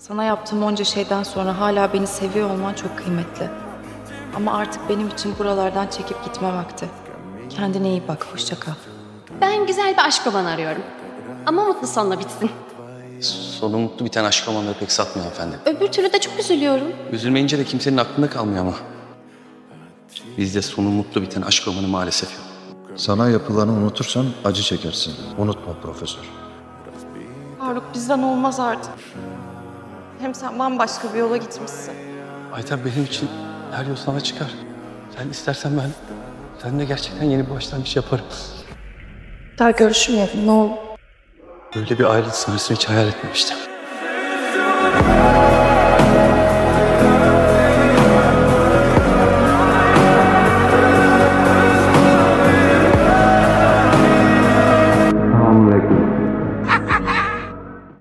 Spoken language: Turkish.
Sana yaptığım onca şeyden sonra hala beni seviyor olman çok kıymetli. Ama artık benim için buralardan çekip gitme vakti. Kendine iyi bak, hoşça kal. Ben güzel bir aşk romanı arıyorum. Ama mutlu sonla bitsin. Sonu mutlu biten aşk romanları pek satmıyor efendim. Öbür türlü de çok üzülüyorum. Üzülmeyince de kimsenin aklında kalmıyor ama. Bizde sonu mutlu biten aşk romanı maalesef yok. Sana yapılanı unutursan acı çekersin. Unutma profesör. Faruk bizden olmaz artık. Hem sen bambaşka bir yola gitmişsin. Ayten benim için her yol sana çıkar. Sen istersen ben seninle gerçekten yeni bir başlangıç yaparım. Daha görüşmeyelim ne olur. Böyle bir ayrılık sonrasını hiç hayal etmemiştim.